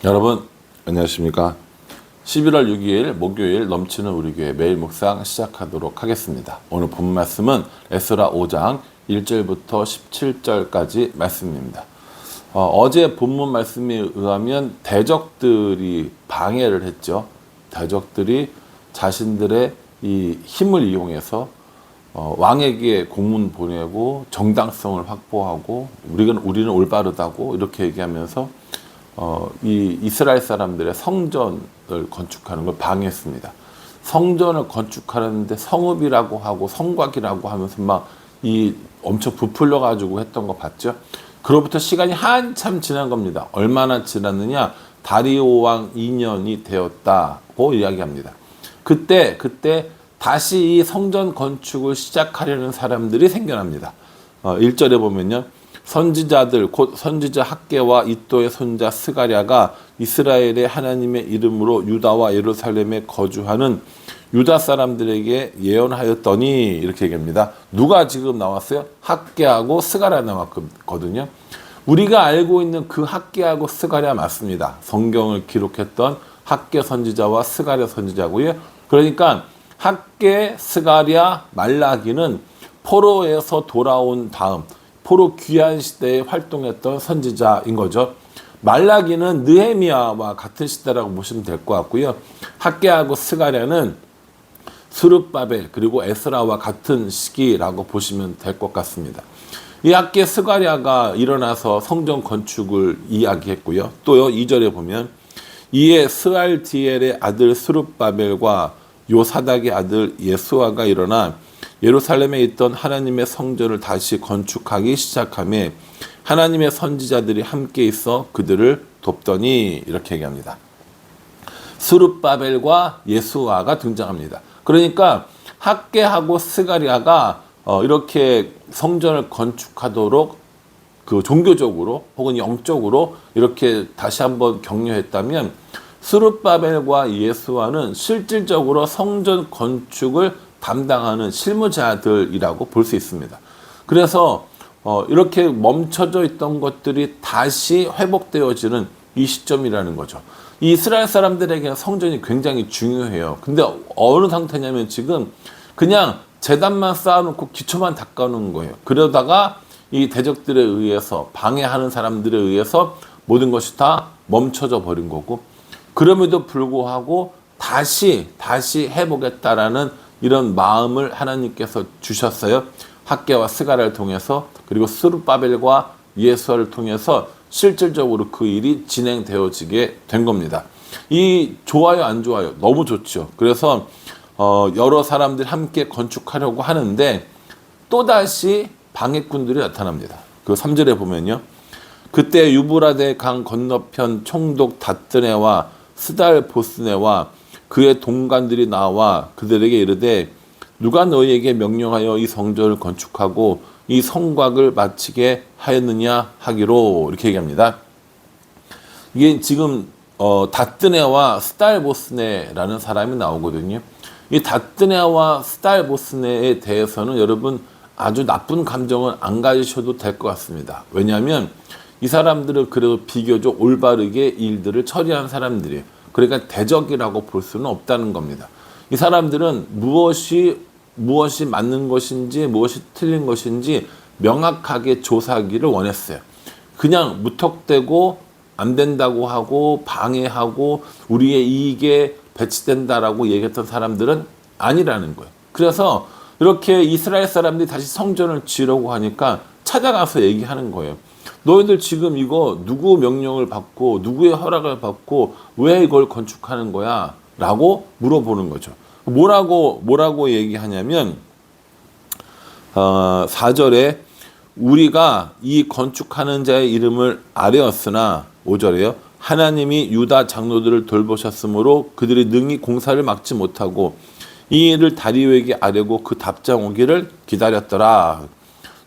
여러분 안녕하십니까. 11월 6일 목요일 넘치는 우리 교회 매일 묵상 시작하도록 하겠습니다. 오늘 본 말씀은 에스라 5장 1절부터 17절까지 말씀입니다. 어제 본문 말씀에 의하면 대적들이 방해를 했죠. 대적들이 자신들의 이 힘을 이용해서 왕에게 공문 보내고 정당성을 확보하고 우리는 올바르다고 이렇게 얘기하면서 이 이스라엘 사람들의 성전을 건축하는 걸 방해했습니다. 성전을 건축하는데 성읍이라고 하고 성곽이라고 하면서 막 이 엄청 부풀려 가지고 했던 거 봤죠. 그로부터 시간이 한참 지난 겁니다. 얼마나 지났느냐? 다리오 왕 2년이 되었다고 이야기합니다. 그때 다시 이 성전 건축을 시작하려는 사람들이 생겨납니다. 1절에 보면요. 선지자들 곧 선지자 학개와 이또의 손자 스가랴가 이스라엘의 하나님의 이름으로 유다와 예루살렘에 거주하는 유다 사람들에게 예언하였더니 이렇게 얘기합니다. 누가 지금 나왔어요? 학개하고 스가랴 나왔거든요. 우리가 알고 있는 그 학개하고 스가랴 맞습니다. 성경을 기록했던 학개 선지자와 스가랴 선지자고요. 그러니까 학개, 스가랴, 말라기는 포로에서 돌아온 다음 포로 귀환 시대에 활동했던 선지자인 거죠. 말라기는 느헤미야와 같은 시대라고 보시면 될 것 같고요. 학개하고 스가랴는 스룹바벨 그리고 에스라와 같은 시기라고 보시면 될 것 같습니다. 이 학개 스가랴가 일어나서 성전 건축을 이야기했고요. 또요 2절에 보면 이에 스알디엘의 아들 스룹바벨과 요사닥의 아들 예수아가 일어나 예루살렘에 있던 하나님의 성전을 다시 건축하기 시작하며 하나님의 선지자들이 함께 있어 그들을 돕더니 이렇게 얘기합니다. 스룹바벨과 예수아가 등장합니다. 그러니까 학개하고 스가랴가 이렇게 성전을 건축하도록 그 종교적으로 혹은 영적으로 이렇게 다시 한번 격려했다면 스룹바벨과 예수아는 실질적으로 성전 건축을 담당하는 실무자들이라고 볼 수 있습니다. 그래서 이렇게 멈춰져 있던 것들이 다시 회복되어지는 이 시점이라는 거죠. 이 이스라엘 사람들에게 성전이 굉장히 중요해요. 근데 어느 상태냐면 지금 그냥 제단만 쌓아놓고 기초만 닦아놓은 거예요. 그러다가 이 대적들에 의해서 방해하는 사람들에 의해서 모든 것이 다 멈춰져 버린 거고 그럼에도 불구하고 다시 해보겠다라는 이런 마음을 하나님께서 주셨어요. 학개와 스가랴를 통해서 그리고 스룹바벨과 예수아를 통해서 실질적으로 그 일이 진행되어지게 된 겁니다. 이 좋아요 안 좋아요? 너무 좋죠. 그래서 여러 사람들이 함께 건축하려고 하는데 또다시 방해꾼들이 나타납니다. 그 3절에 보면요. 그때 유브라데 강 건너편 총독 다뜨네와 스달보스네와 그의 동관들이 나와 그들에게 이르되 누가 너희에게 명령하여 이 성전을 건축하고 이 성곽을 마치게 하였느냐 하기로 이렇게 얘기합니다. 이게 지금 다뜨네와 스달보스네라는 사람이 나오거든요. 이 다뜨네와 스달보스네에 대해서는 여러분 아주 나쁜 감정은 안 가지셔도 될 것 같습니다. 왜냐하면 이 사람들은 그래도 비교적 올바르게 일들을 처리한 사람들이에요. 그러니까 대적이라고 볼 수는 없다는 겁니다. 이 사람들은 무엇이 맞는 것인지 무엇이 틀린 것인지 명확하게 조사하기를 원했어요. 그냥 무턱대고 안 된다고 하고 방해하고 우리의 이익에 배치된다라고 얘기했던 사람들은 아니라는 거예요. 그래서 이렇게 이스라엘 사람들이 다시 성전을 지으려고 하니까 찾아가서 얘기하는 거예요. 너희들 지금 이거 누구 명령을 받고 누구의 허락을 받고 왜 이걸 건축하는 거야? 라고 물어보는 거죠. 뭐라고 얘기하냐면 4절에 우리가 이 건축하는 자의 이름을 아뢰었으나 5절에요. 하나님이 유다 장로들을 돌보셨으므로 그들이 능히 공사를 막지 못하고 이 일을 다리오에게 아뢰고 그 답장 오기를 기다렸더라.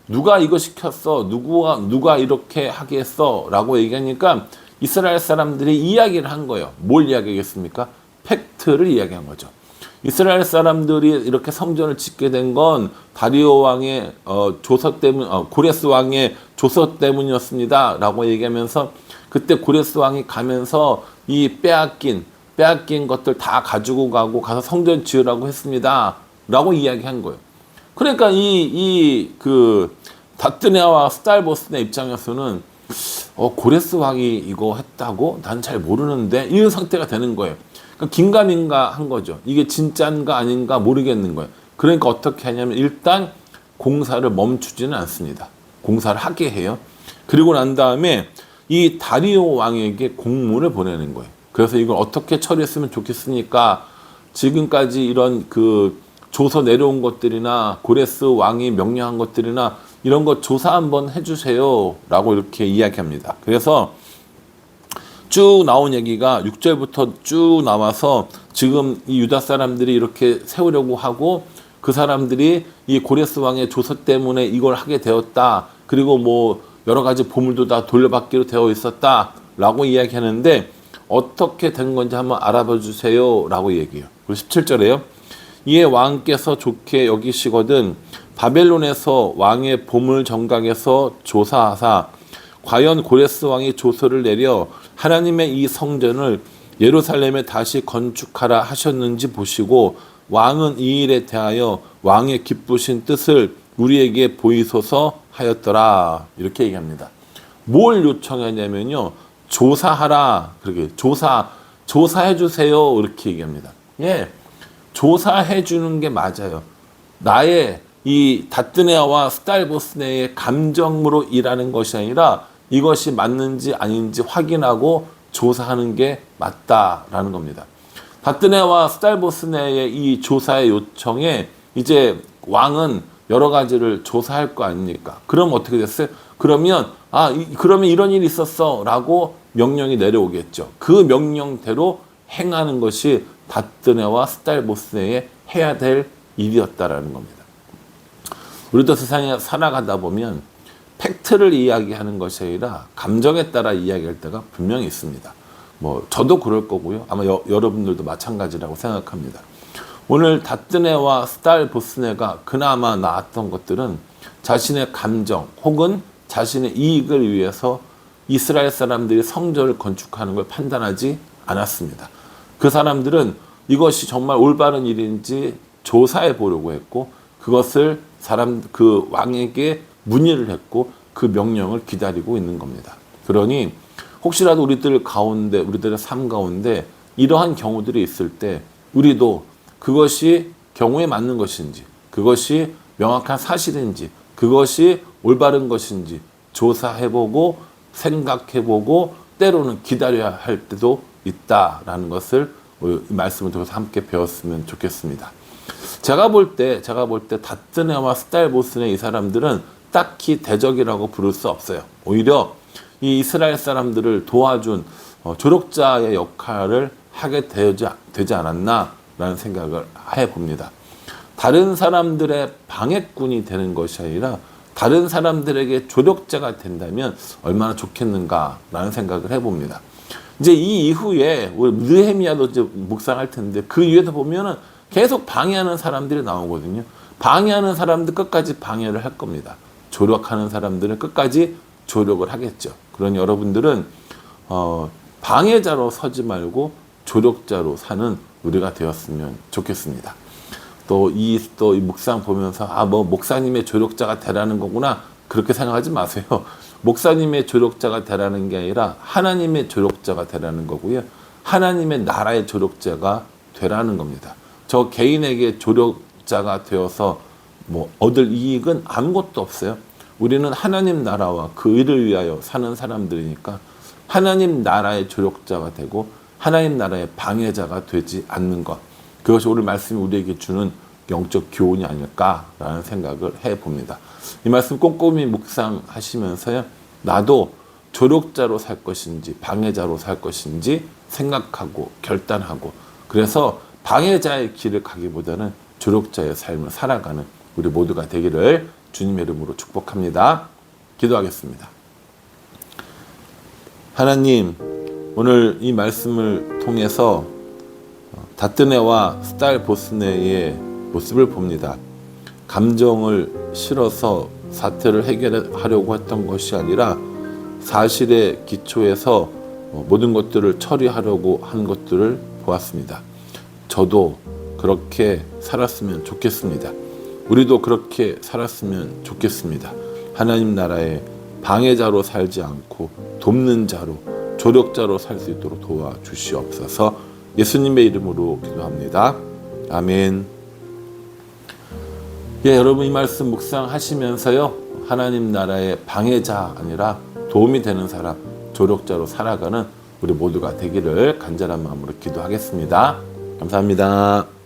누가 이거 시켰어? 누가 이렇게 하게 했어? 라고 얘기하니까 이스라엘 사람들이 이야기를 한 거예요. 뭘 이야기하겠습니까? 팩트를 이야기한 거죠. 이스라엘 사람들이 이렇게 성전을 짓게 된 건 다리오 왕의 조서 때문, 고레스 왕의 조서 때문이었습니다. 라고 얘기하면서 그때 고레스 왕이 가면서 이 빼앗긴 것들 다 가지고 가서 성전 지으라고 했습니다. 라고 이야기한 거예요. 그러니까 그 다뜨네와 스탈보스네 입장에서는 고레스 왕이 이거 했다고? 난 잘 모르는데 이런 상태가 되는 거예요. 그러니까 긴가민가 한 거죠. 이게 진짜인가 아닌가 모르겠는 거예요. 그러니까 어떻게 하냐면 일단 공사를 멈추지는 않습니다. 공사를 하게 해요. 그리고 난 다음에 이 다리오 왕에게 공문을 보내는 거예요. 그래서 이걸 어떻게 처리했으면 좋겠습니까? 지금까지 이런 그 조서 내려온 것들이나 고레스 왕이 명령한 것들이나 이런 거 조사 한번 해주세요. 라고 이렇게 이야기합니다. 그래서 쭉 나온 얘기가 6절부터 쭉 나와서 지금 이 유다 사람들이 이렇게 세우려고 하고 그 사람들이 이 고레스 왕의 조서 때문에 이걸 하게 되었다. 그리고 뭐 여러 가지 보물도 다 돌려받기로 되어 있었다. 라고 이야기하는데 어떻게 된 건지 한번 알아봐 주세요. 라고 얘기해요. 그리고 17절에요. 이에 왕께서 좋게 여기시거든 바벨론에서 왕의 보물 정각에서 조사하사 과연 고레스 왕이 조서를 내려 하나님의 이 성전을 예루살렘에 다시 건축하라 하셨는지 보시고 왕은 이 일에 대하여 왕의 기쁘신 뜻을 우리에게 보이소서 하였더라. 이렇게 얘기합니다. 뭘 요청하냐면요. 조사하라. 그렇게 조사해 주세요. 이렇게 얘기합니다. 예. 조사해 주는 게 맞아요. 나의 이 다뜨네와 스탈보스네의 감정으로 일하는 것이 아니라 이것이 맞는지 아닌지 확인하고 조사하는 게 맞다라는 겁니다. 다뜨네와 스탈보스네의 이 조사의 요청에 이제 왕은 여러 가지를 조사할 거 아닙니까? 그럼 어떻게 됐어요? 그러면 그러면 이런 일이 있었어라고 명령이 내려오겠죠. 그 명령대로 행하는 것이 다뜨네와 스탈보스네의 해야 될 일이었다라는 겁니다. 우리도 세상에 살아가다 보면 팩트를 이야기하는 것이 아니라 감정에 따라 이야기할 때가 분명히 있습니다. 뭐 저도 그럴 거고요. 아마 여러분들도 마찬가지라고 생각합니다. 오늘 다뜨네와 스탈보스네가 그나마 나왔던 것들은 자신의 감정 혹은 자신의 이익을 위해서 이스라엘 사람들이 성전을 건축하는 걸 판단하지 않았습니다. 그 사람들은 이것이 정말 올바른 일인지 조사해 보려고 했고 그것을 그 왕에게 문의를 했고 그 명령을 기다리고 있는 겁니다. 그러니 혹시라도 우리들의 삶 가운데 이러한 경우들이 있을 때 우리도 그것이 경우에 맞는 것인지 그것이 명확한 사실인지 그것이 올바른 것인지 조사해보고 생각해보고 때로는 기다려야 할 때도 있다라는 것을 말씀을 통해서 함께 배웠으면 좋겠습니다. 제가 볼 때 다뜨네와 스탈보스네 이 사람들은 딱히 대적이라고 부를 수 없어요. 오히려 이 이스라엘 사람들을 도와준 조력자의 역할을 하게 되지 않았나라는 생각을 해봅니다. 다른 사람들의 방해꾼이 되는 것이 아니라 다른 사람들에게 조력자가 된다면 얼마나 좋겠는가라는 생각을 해봅니다. 이제 이 이후에 우리 느헤미야도 이제 묵상할 텐데 그 이후에도 보면은 계속 방해하는 사람들이 나오거든요. 방해하는 사람들 끝까지 방해를 할 겁니다. 조력하는 사람들은 끝까지 조력을 하겠죠. 그러니 여러분들은 방해자로 서지 말고 조력자로 사는 우리가 되었으면 좋겠습니다. 또 이 묵상 보면서 뭐 목사님의 조력자가 되라는 거구나 그렇게 생각하지 마세요. 목사님의 조력자가 되라는 게 아니라 하나님의 조력자가 되라는 거고요. 하나님의 나라의 조력자가 되라는 겁니다. 저 개인에게 조력자가 되어서 뭐 얻을 이익은 아무것도 없어요. 우리는 하나님 나라와 그 일을 위하여 사는 사람들이니까 하나님 나라의 조력자가 되고 하나님 나라의 방해자가 되지 않는 것. 그것이 오늘 말씀이 우리에게 주는 영적 교훈이 아닐까라는 생각을 해봅니다. 이 말씀 꼼꼼히 묵상하시면서요. 나도 조력자로 살 것인지 방해자로 살 것인지 생각하고 결단하고 그래서 방해자의 길을 가기보다는 조력자의 삶을 살아가는 우리 모두가 되기를 주님의 이름으로 축복합니다. 기도하겠습니다. 하나님, 오늘 이 말씀을 통해서 다뜨네와 스탈보스네의 모습을 봅니다. 감정을 실어서 사태를 해결하려고 했던 것이 아니라 사실에 기초해서 모든 것들을 처리하려고 하는 것들을 보았습니다. 저도 그렇게 살았으면 좋겠습니다. 우리도 그렇게 살았으면 좋겠습니다. 하나님 나라의 방해자로 살지 않고 돕는 자로, 조력자로 살 수 있도록 도와주시옵소서. 예수님의 이름으로 기도합니다. 아멘. 예, 여러분 이 말씀 묵상하시면서요, 하나님 나라의 방해자 아니라 도움이 되는 사람, 조력자로 살아가는 우리 모두가 되기를 간절한 마음으로 기도하겠습니다. 감사합니다.